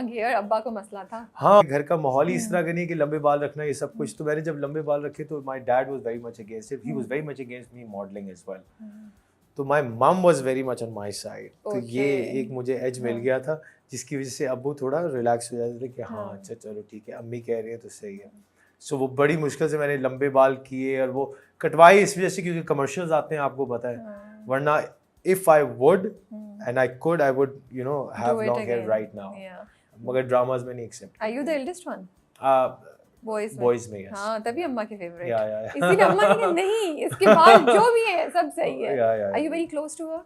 Gear अब्बा को मसला था। हाँ, घर का माहौल ही इस तरह का नहीं है कि लंबे बाल रखना ये सब कुछ। तो मैंने जब लंबे बाल रखे तो my dad was very much against it, he was very much against me modelling as well. तो my mum was very much on my side. तो ये एक मुझे एज मिल गया था जिसकी वजह से अब्बू थोड़ा रिलैक्स हो जाते थे कि हाँ अच्छा चलो ठीक है, अम्मी कह रही है तो सही है। सो वो बड़ी मुश्किल से मैंने लंबे बाल किए और वो कटवाए इस वजह से क्योंकि कमर्शियल्स आते हैं, आपको पता है। वरना if I would and I could, I would you know have long hair right now, मगर ड्रामास में नहीं accept. Are you the eldest one? Boys में, यस। हाँ, तभी अम्मा के फेवरेट। या इसीलिए अम्मा की नहीं, इसके बाद जो भी है सब सही है। Are you very close to her?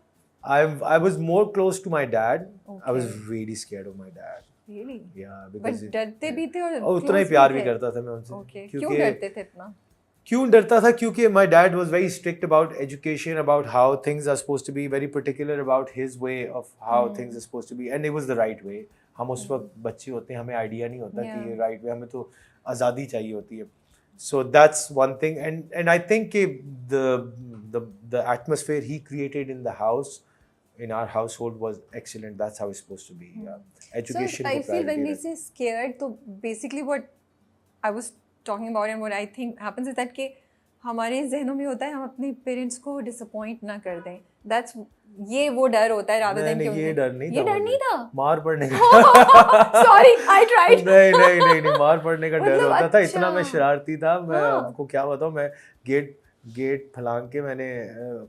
I was more close to my dad. I was really scared of my dad. Really? Yeah, because but डरते भी थे और उतना ही प्यार भी करता था मैं उनसे। Okay. क्यों डरते थे इतना? क्यों डरता था? क्योंकि my dad was very strict about education, about how things are supposed to be, very particular about his way of how things are supposed to be, and it was the right way. हम उस वक्त बच्चे होते हैं, हमें idea नहीं होता कि ये राइट वे, हमें तो आज़ादी चाहिए होती है। So that's one thing, and I think the atmosphere he created in the house, in our household, was excellent. That's how it's supposed to be. Education. So I feel when we say scared, so basically what I was talking about and what I think happens is that कि हमारे ज़हनों में होता है हम अपने parents को disappoint ना कर दें। That's ये वो डर होता है rather than ये डर नहीं था, मार पड़ने का। Sorry, I tried. नहीं मार पड़ने का डर होता था। इतना मैं शरारती था, मैं आपको क्या बताऊं। मैं गेट फलांग के मैंने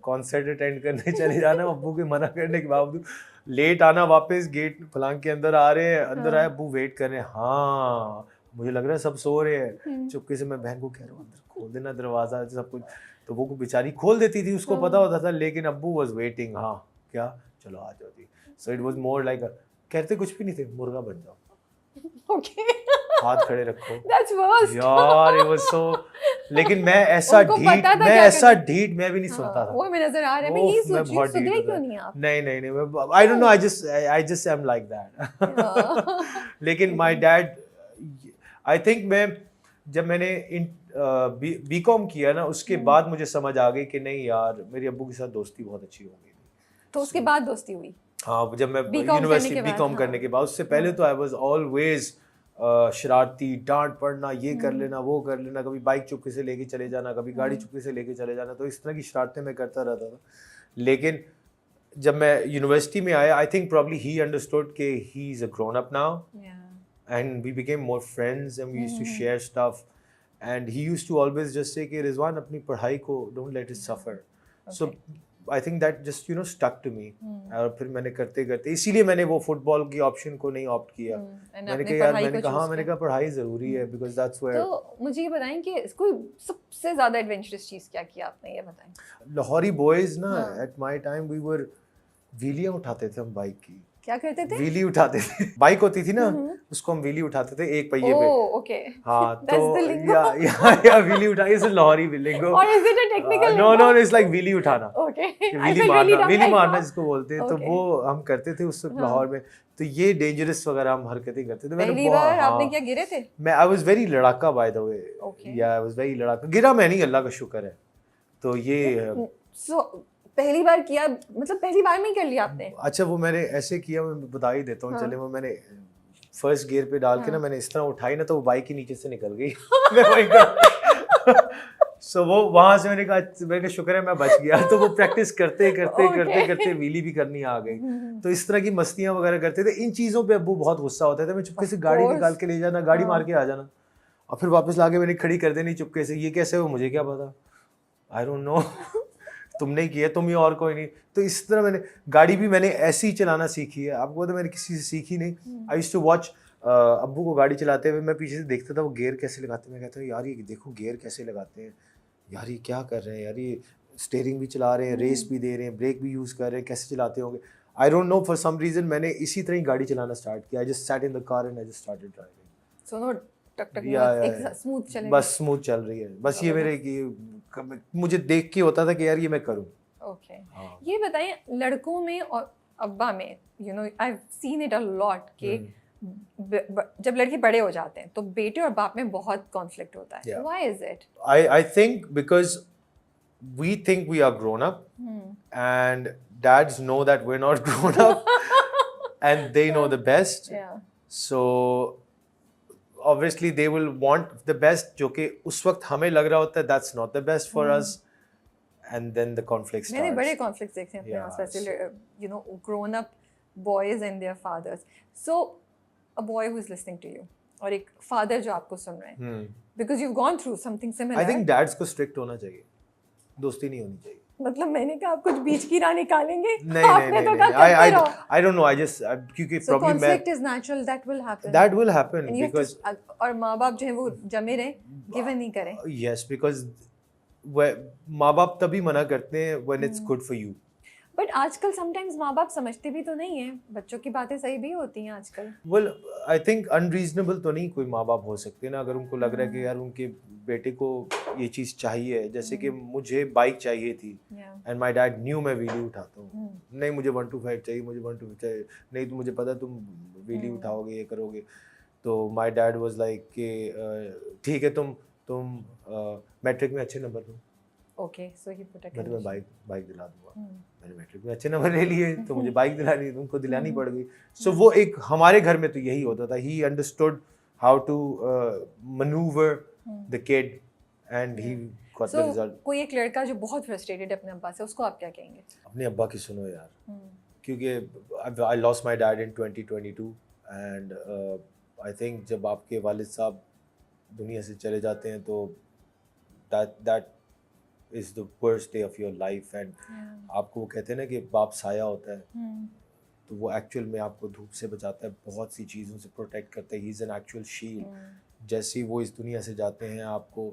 कॉन्सर्ट अटेंड करने चले जाना, अब्बू के मना करने के बावजूद लेट आना, वापस गेट फलांग के अंदर आ रहे हैं, अंदर आए अब्बू वेट कर रहे हैं। हाँ, मुझे लग रहा है सब सो रहे हैं। चुपके से मैं बहन को कह रहा हूँ अंदर खोल देना दरवाजा सब कुछ, तो वो बेचारी खोल देती थी, उसको पता होता था, लेकिन अब्बू वाज वेटिंग। हाँ क्या, चलो आ जाओ जी। So it was more like कहते कुछ भी नहीं थे, मुर्गा बन जाओ। Okay. हाथ खड़े रखो। That's worst. यार it was so, लेकिन मैं ऐसा ढीठ मैं भी नहीं सुनता था। वो मैं नजर आ रहा है, मैं ये सोच रही हूँ सुधरे क्यों नहीं आप? नहीं I don't know, I just am like that. लेकिन my dad, I think जब मैंने बीकॉम किया ना, उसके बाद मुझे समझ आ गई कि नहीं यार, मेरे अब्बू के साथ दोस्ती बहुत अच्छी हो गई। तो उसके बाद दोस्ती हुई? हाँ, जब मैं यूनिवर्सिटी बीकॉम करने के बाद। उससे पहले तो आई वाज ऑलवेज शरारती, डांट पड़ना, ये कर लेना वो कर लेना, कभी बाइक चुपके से लेके चले जाना, कभी गाड़ी चुपके से लेके चले जाना, तो इस तरह की शरारतें मैं करता रहता था। लेकिन जब मैं यूनिवर्सिटी में आया, I think probably he understood कि he is a grown up now, and we became more friends and we used to share stuff, and he used to always just say कि रिजवान अपनी पढ़ाई को don't let it suffer. So I think that just you know stuck to me. और फिर मैंने करते करते, इसीलिए मैंने वो फुटबॉल की ऑप्शन को नहीं ऑप्ट किया। मैंने कहा पढ़ाई जरूरी है, बिकॉज़ दैट्स वेयर। तो मुझे ये बताएं कि कोई सबसे ज्यादा एडवेंचरस चीज क्या किया आपने, ये बताएं। लाहौरी बॉयज ना, at my time we were व्हीलियां उठाते थे हम बाइक की। क्या करते थे? व्हीली उठाते थे। बाइक होती थी ना, उसको हम व्हीली उठाते थे एक पहिए पे। ओके। हाँ, तो या व्हीली उठा, इस लाहौरी लिंगो। और is it a technical? No it's like wheelie उठाना। ओके। व्हीली मारना जिसको बोलते हैं। तो वो हम करते थे उस वक्त लाहौर में। तो ये डेंजरस वगैरह हम हरकतें करते थे। पहली बार आपने क्या गिरे थे? आई वाज वेरी लड़ाका बाय द वे। या आई वाज वेरी लड़ाका। गिरा मैं नहीं, अल्लाह का शुक्र है। तो ये पहली बार किया, मतलब पहली बार में ही कर लिया आपने? अच्छा, वो मैंने ऐसे किया, मैं बता ही देता हूँ। चले, वो मैंने फर्स्ट गियर पे डाल के ना, मैंने इस तरह उठाई ना, तो वो बाइक के नीचे से निकल गई। सो वो वहां से मैंने कहा शुक्र है मैं बच गया। तो वो प्रैक्टिस करते करते व्हीली भी करनी आ गई। तो इस तरह की मस्तियां वगैरह करते थे। इन चीजों पे अब्बू बहुत गुस्सा होता था। मैं चुपके से गाड़ी निकाल के ले जाना, गाड़ी मार के आ जाना, और फिर वापस लाके मैंने खड़ी कर देनी चुपके से। ये कैसे हो, मुझे क्या पता, आई डोंट नो। तुमने किया, तुम ही, और कोई नहीं। तो इस तरह मैंने गाड़ी भी मैंने ऐसे ही चलाना सीखी है। आपको तो मैंने किसी से सीखी नहीं। आई यूज्ड टू वॉच अब्बू को गाड़ी चलाते हुए। मैं पीछे से देखता था वो गियर कैसे लगाते हैं। मैं कहता हूँ यार ये देखो गियर कैसे लगाते हैं, यार ये क्या कर रहे हैं, यार ये स्टीयरिंग भी चला रहे हैं, रेस भी दे रहे हैं, ब्रेक भी यूज़ कर रहे हैं, कैसे चलाते होंगे। I don't know, for some reason मैंने इसी तरह ही गाड़ी चलाना स्टार्ट किया। I just sat in the car and I just started driving. So बस स्मूथ चल रही है। बस ये मेरे की मुझे देख के होता था कि यार ये मैं करूँ। ओके। ये बताइए, लड़कों में और अब्बा में, you know I have seen it a lot कि जब लड़के बड़े हो जाते हैं तो बेटे और बाप में बहुत कॉन्फ्लिक्ट होता है। Why is it? I think because we think we are grown up and dads know that we're not grown up and they know the best. So obviously they will want the best, जो कि उस वक्त हमें लग रहा होता है that's not the best for us, and then the conflict starts. मैंने बड़े कॉन्फ्लिक्ट्स देखे हैं अपने Yeah, आसपास, you know, grown up boys and their fathers. So a boy who is listening to you, और एक father जो आपको सुन रहे हैं, because you've gone through something similar. I think dads को strict होना चाहिए, दोस्ती नहीं होनी चाहिए. मतलब मैंने कहा आप कुछ बीच की राह निकालेंगे, नहीं आपने नहीं तो नहीं, कहा करते रहो. I don't know, I just क्योंकि So probably conflict is natural, that will happen. that will happen And you have because to, और माँ बाप जो है वो जमे रहे, गिवन नहीं करें. yes, because माँ बाप तभी मना करते हैं when it's good for you. But आजकल समटाइम्स माँ बाप समझते भी तो नहीं है, बच्चों की बातें सही भी होती हैं आजकल. Well, I think unreasonable तो नहीं कोई माँ बाप हो सकते ना, अगर उनको लग रहा है कि यार उनके बेटे को ये चीज़ चाहिए, जैसे कि मुझे बाइक चाहिए थी एंड माय डैड न्यू मैं व्हीली उठाता हूँ, नहीं मुझे 125 चाहिए, मुझे 125 चाहिए, नहीं तो मुझे पता तुम व्हीली उठाओगे, ये करोगे, तो माय डैड वाज लाइक कि ठीक है तुम मैट्रिक में अच्छे number low, okay, so he put a मैं तुम्हें बाइक दिला दूंगा. मैंने मैट्रिक में अच्छे नंबर ले लिए तो मुझे बाइक दिलानी, तुमको दिलानी पड़ गई. सो वो एक हमारे घर में तो यही होता था. He understood how to maneuver the kid and he got the result. कोई एक लड़का जो बहुत फ्रस्ट्रेटेड है अपने अब्बा से, उसको आप क्या कहेंगे? अपने अब्बा की सुनो यार, क्योंकि I lost my dad in 2022 and I think जब आपके वालिद साहब दुनिया से चले जाते हैं तो that is the worst day of your life and आपको वो कहते हैं ना कि बाप साया होता है, तो वो एक्चुअल में आपको धूप से बचाता है, बहुत सी चीज़ों से प्रोटेक्ट करता है. He is an actual shield. जैसे ही वो इस दुनिया से जाते हैं आपको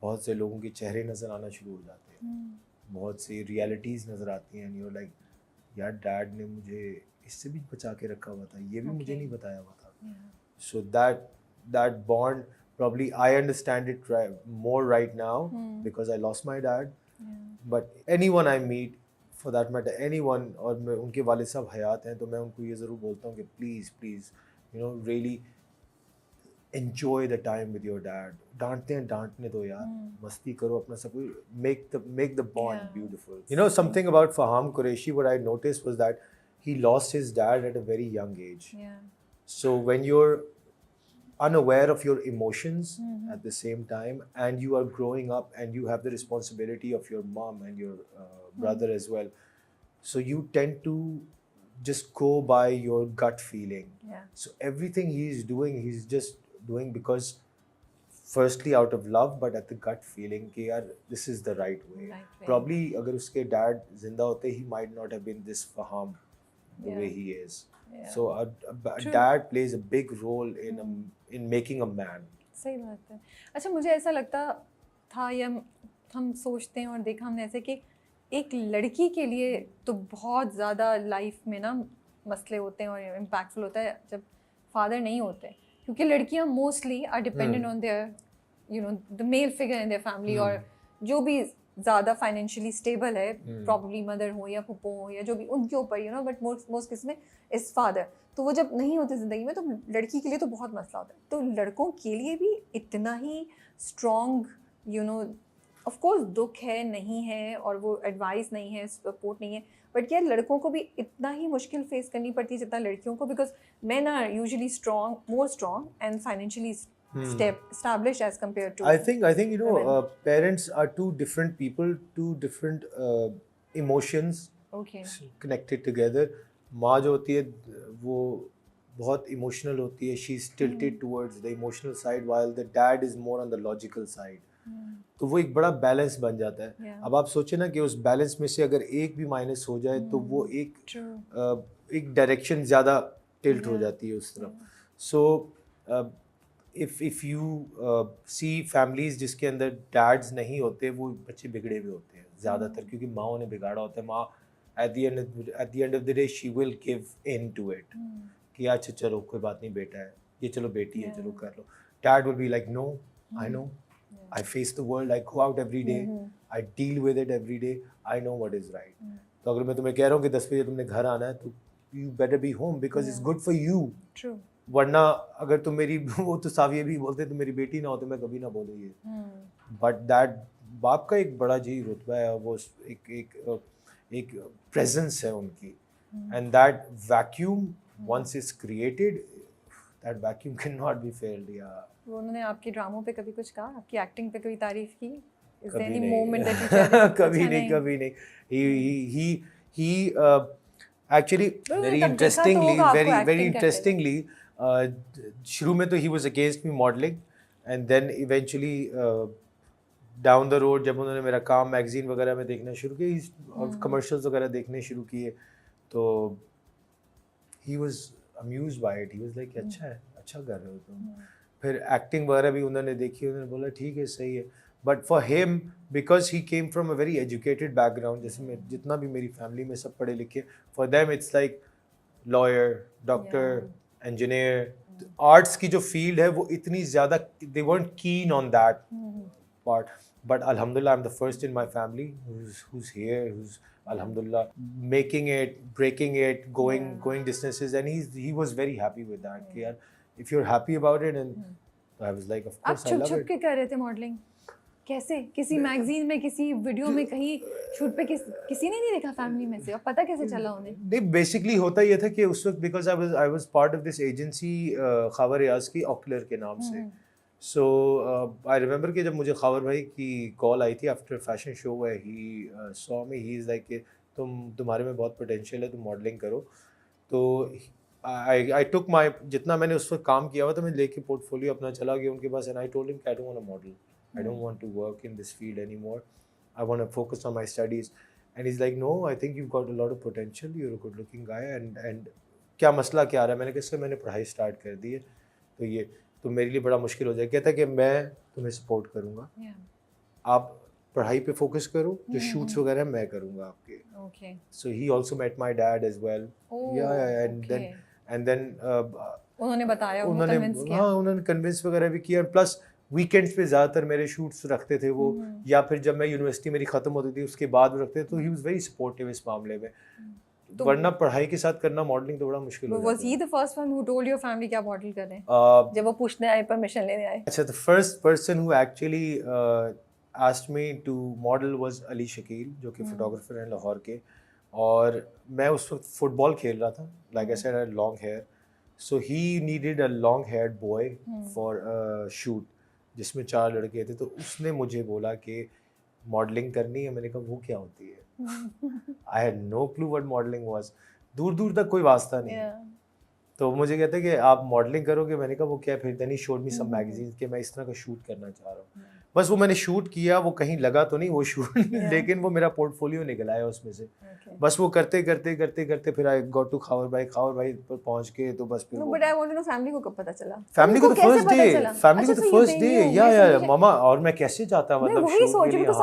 बहुत से लोगों के चेहरे नज़र आना शुरू हो जाते हैं, बहुत सी रियलिटीज़ नज़र आती हैं, यू लाइक यार डैड ने मुझे इससे भी बचा के रखा हुआ था, ये भी मुझे नहीं बताया हुआ था. So that bond probably I understand it more right now because I lost my dad. But anyone I meet, for that matter, anyone, और मैं उनके वालिद साहब हयात हैं तो मैं उनको ये ज़रूर बोलता हूँ कि please you know really enjoy the time with your dad. डांटते हैं डांटने दो यार, मस्ती करो अपना सब कुछ, make the bond beautiful. You know something about Faham Qureshi, what I noticed was that he lost his dad at a very young age. So when you're unaware of your emotions at the same time and you are growing up and you have the responsibility of your mom and your brother as well, so you tend to just go by your gut feeling. So everything he's just doing because firstly out of love but at the gut feeling कि यार this is the right way. Probably अगर उसके dad जिंदा होते he might not have been this Faham the way he is. So a dad plays a big role in making a man. सही बात है. अच्छा, मुझे ऐसा लगता था या हम सोचते हैं और देखा हमने ऐसे कि एक लड़की के लिए तो बहुत ज़्यादा लाइफ में ना मसले होते हैं और इम्पैक्टफुल होता है जब फादर नहीं होते, क्योंकि लड़कियां mostly are dependent on their you know the male figure in their family, और जो भी ज़्यादा फाइनेंशियली स्टेबल है, प्रॉब्ली मदर हो या पप्पो हो या जो भी उनके ऊपर, you know, but most case में इज फादर. तो वो जब नहीं होते ज़िंदगी में तो लड़की के लिए तो बहुत मसला होता है. तो लड़कों के लिए भी इतना ही strong, you know, of course दुख है नहीं है और वो एडवाइस नहीं है, सपोर्ट नहीं है, बट यार लड़कों को भी इतना ही मुश्किल फेस करनी पड़ती है जितना लड़कियों को, because men are usually more strong and financially established as compared to. I think you know parents are two different people, two different emotions connected together. माँ जो होती है वो बहुत इमोशनल होती है, she is tilted towards the emotional side while the dad is more on the logical side. तो वो एक बड़ा बैलेंस बन जाता है. अब आप सोचें ना कि उस बैलेंस में से अगर एक भी माइनस हो जाए तो वो एक डायरेक्शन ज़्यादा टिल्ट हो जाती है उस तरफ. सो if you see families जिसके अंदर डैड्स नहीं होते, वो बच्चे बिगड़े हुए होते हैं ज़्यादातर, क्योंकि माँ ने बिगाड़ा होता है. माँ at the end of the day she will give in to it कि अच्छा चलो कोई बात नहीं, बेटा है ये, चलो बेटी है चलो कर लो. Dad will be like no, I know, I face the world, I go out every day, I deal with it every day, I know what is right. तो अगर मैं तुम्हें कह रहा हूँ कि 10 बजे तुमने घर आना है तो you better be home because it's good for you. True. वरना अगर तुम मेरी वो तो साविये भी बोलते तुम मेरी बेटी ना हो तो मैं कभी ना बोलूँ ये. बट दैट बाप का एक बड़ा जी रुतबा है, वो एक प्रेजेंस है उनकी, and that vacuum once is created, that vacuum cannot be filled. Yeah. वो उन्होंने आपके ड्रामों पे कभी कुछ कहा, आपकी एक्टिंग पे कभी तारीफ की? Is there कभी any नहीं moment that you cherish? कभी अच्छा, नहीं कभी नहीं he actually तो very तब देखा तो interestingly होगा आपको very acting करते interestingly शुरू में तो he was against me modeling and then eventually down the road जब उन्होंने मेरा काम मैगजीन वगैरह में देखना शुरू किया और कमर्शियल्स वगैरह देखने शुरू किए तो he was amused by it. He was like अच्छा है, अच्छा कर रहे हो तुम. फिर एक्टिंग वगैरह भी उन्होंने देखी, उन्होंने बोला ठीक है सही है. But for him because he came from a very educated background, जैसे मैं जितना भी मेरी फैमिली में सब पढ़े लिखे, for them it's like lawyer, doctor, engineer. Arts की जो फील्ड है वो इतनी ज़्यादा दे weren't keen on that part. But alhamdulillah, I'm the first in my family who's here, who's alhamdulillah making it, breaking it, going distances, and he was very happy with that. कि यार, if you're happy about it, and I was like, of आप course I love छुप it. के कर रहे थे modelling? कैसे? किसी मैगजीन में, किसी वीडियो में, कहीं शूट पे किसी ने नहीं देखा फैमिली में से? और पता कैसे चला उन्हें? नहीं, बेसिकली होता ये था कि उस वक्त because I was part of this agency Khawar Riaz की ऑक्लर के नाम से. सो आई रिमेंबर कि जब मुझे खावर भाई की कॉल आई थी after fashion show way he saw me, he is like कि तुम्हारे में बहुत पोटेंशियल है, तुम मॉडलिंग करो. तो आई टुक माई जितना मैंने उस वक्त काम किया हुआ था मैं लेके पोर्टफोलियो अपना चला गया उनके पास, and I told him I don't want to model, I don't want to work in this field anymore. I want to focus on my studies. And he's like, no, I think you've got a lot of potential. You're a good-looking guy. And क्या मसला क्या आ रहा है? मैंने कहा sir मैंने पढ़ाई start कर दी है, तो ये तो मेरे लिए बड़ा मुश्किल हो जाए. कहता कि मैं तुम्हें सपोर्ट करूँगा, आप पढ़ाई पे फोकस करो, जो शूट्स वगैरह मैं करूँगा आपके. Okay. So he also met my dad as well. Oh, yeah, and then उन्होंने बताया, उन्होंने हाँ उन्होंने कन्विंस वगैरह भी किया. प्लस वीकेंड्स पे ज़्यादातर मेरे शूट्स रखते थे वो, या फिर जब मैं यूनिवर्सिटी मेरी ख़त्म होती थी उसके बाद भी रखते थे. तो ही वाज वेरी सपोर्टिव इस मामले में. वरना पढ़ाई के साथ करना मॉडलिंग तो बड़ा मुश्किल हो जाता है. Was he the first one who told your family कि आप मॉडल कर रहे हैं? जब वो पूछने आए, परमिशन लेने आए? अच्छा, the first person who actually asked me to model was Ali Shakeel, जो कि फोटोग्राफर हैं लाहौर के. और मैं उस वक्त फुटबॉल खेल रहा था. Like I said, I had long hair, so he needed a long haired boy for a shoot जिसमें 4 लड़के थे. तो उसने मुझे बोला कि मॉडलिंग करनी है. मैंने कहा वो क्या होती है? I had no clue what modelling was. दूर दूर तक कोई वास्ता नहीं. तो मुझे कहते कि आप मॉडलिंग करोगे. मैंने कहा वो क्या? फिर then he showed me some magazines कि मैं इस तरह का शूट करना चाह रहा हूँ. बस वो मैंने शूट किया, वो कहीं लगा तो नहीं वो शूट लेकिन वो मेरा पोर्टफोलियो निकल आया उसमें से. बस वो करते करते करते करते फिर आई गॉट टू खावर भाई पर पहुंच के तो बस फिर but I want to know family को कब पता चला? फैमिली को फर्स्ट डे या मम्मा. और मैं कैसे जाता मतलब वही सोच रही हूँ, तो